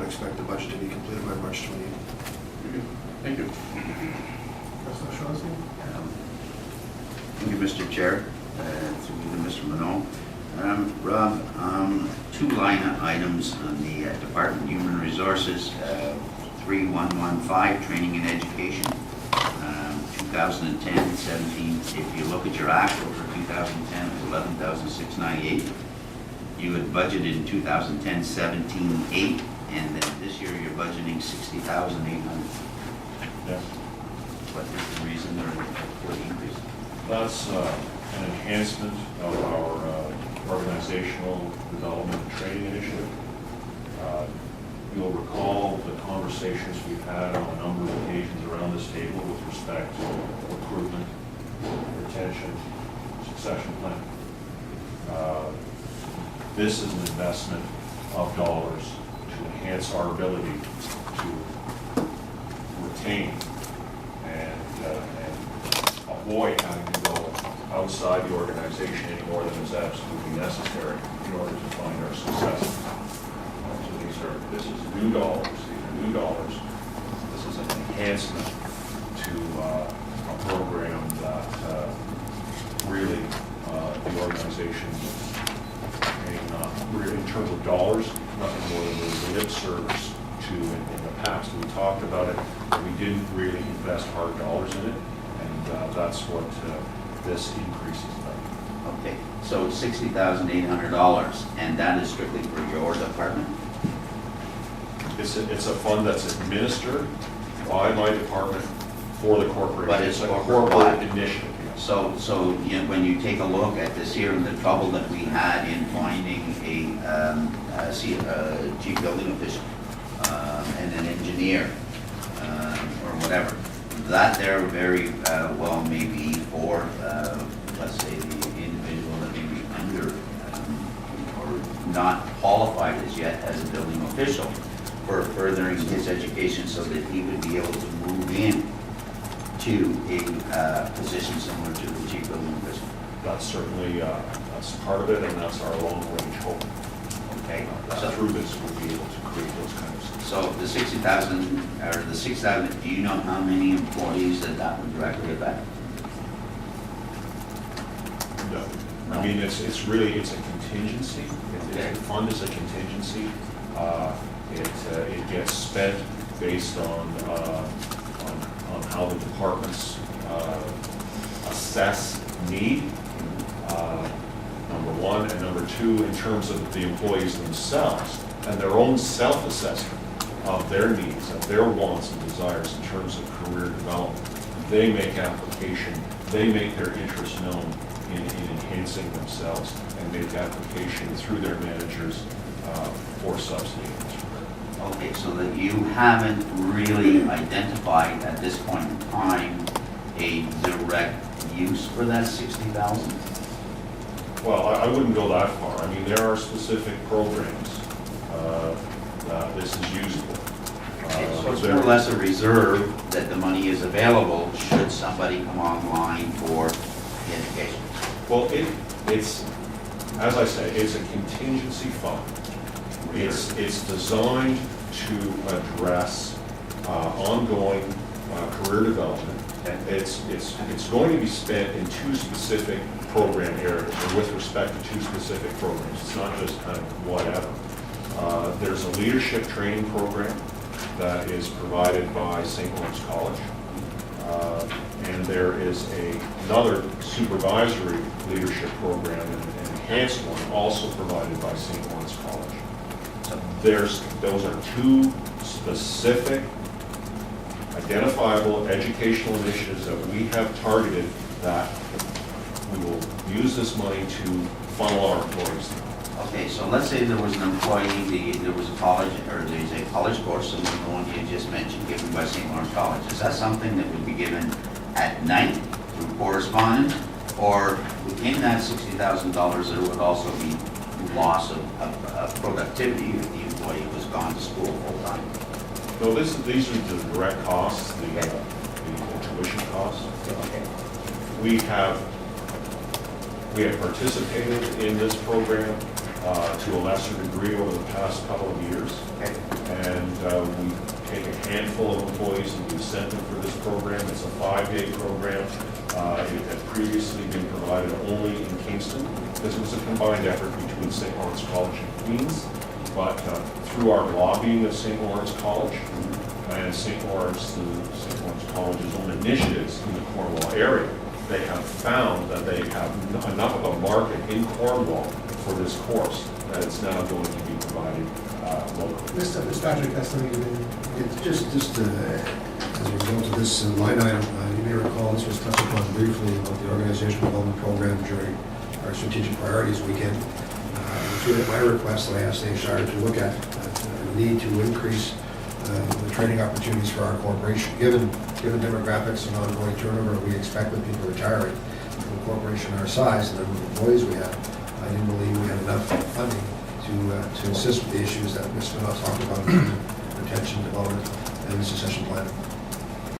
expect the budget to be completed by March 28th. Thank you. Councilor Shaughnessy? Thank you, Mr. Chair. Through you to Mr. Minot. Rob, 2 line items on the Department of Human Resources, 3115, Training and Education, 2010-17. If you look at your actual for 2010, it was 11,698. You had budgeted in 2010-17, 8, and then this year you're budgeting 60,800. Yes. What is the reason for the increase? That's an enhancement of our organizational development and training initiative. You'll recall the conversations we've had on a number of occasions around this table with respect to recruitment, retention, succession planning. This is an investment of dollars to enhance our ability to retain and avoid having to go outside the organization any more than is absolutely necessary in order to find our success. So this is new dollars. These are new dollars. This is an enhancement to a program that really the organization, in terms of dollars, nothing more than lip service to in the past. We talked about it, but we didn't really invest hard dollars in it, and that's what this increase is about. Okay, so $60,800, and that is strictly for your department? It's a fund that's administered by my department for the corporation. But it's a corporate corporate initiative. Yes. So you know, when you take a look at this here and the trouble that we had in finding a chief building official and an engineer or whatever, that there very well may be for, let's say, the individual that may be under or not qualified as yet as a building official for furthering his education so that he would be able to move in to a position similar to the chief building official. That's certainly that's part of it, and that's our long-range hope. Okay, So through this, we'll be able to create those kinds of. so the 60,000 or the 6,000. Do you know how many employees that would directly affect? No. I mean, it's a contingency. Okay. The fund is a contingency. It gets spent based on how the departments assess need. Number one, and number two, in terms of the employees themselves and their own self-assessment of their needs, of their wants and desires in terms of career development. They make application. They make their interest known in enhancing themselves and make application through their managers for subsidy in this regard. Okay, so that you haven't really identified at this point in time a direct use for that 60,000? Well, I wouldn't go that far. I mean, there are specific programs that this is used for. So it's more or less a reserve that the money is available should somebody come online for the education. Well, it's, as I say, it's a contingency fund. It's designed to address ongoing career development. It's going to be spent in 2 specific program areas, or with respect to 2 specific programs. It's not just kind of whatever. There's a leadership training program that is provided by St. Lawrence College. And there is another supervisory leadership program, an enhanced one, also provided by St. Lawrence College. Those are 2 specific, identifiable educational initiatives that we have targeted that we will use this money to funnel our employees through. Okay, so let's say there was an employee, there was a college, or there's a college course, and the one you just mentioned, given by St. Lawrence College. Is that something that would be given at night through correspondence? Or within that $60,000, there would also be loss of productivity if the employee was gone to school full time? No, these are the direct costs, the tuition costs. Okay. We have participated in this program to a lesser degree over the past couple of years. Okay. and we take a handful of employees and we send them for this program. It's a 5-day program. It had previously been provided only in Kingston. This was a combined effort between St. Lawrence College and Queen's, but through our lobbying of St. Lawrence College and St. Lawrence College's own initiatives in the Cornwall area, they have found that they have enough of a market in Cornwall for this course that it's now going to be provided locally. Mr. Patrick, that's something you didn't. Just as a result of this line item, you may recall this was touched upon briefly about the organizational development program during our strategic priorities weekend. At my request, I asked HR to look at the need to increase the training opportunities for our corporation. Given demographics and ongoing turnover we expect with people retiring, from a corporation our size and the number of employees we have, I didn't believe we had enough funding to assist with the issues that Ms. Spinell talked about, retention, development, and the succession planning.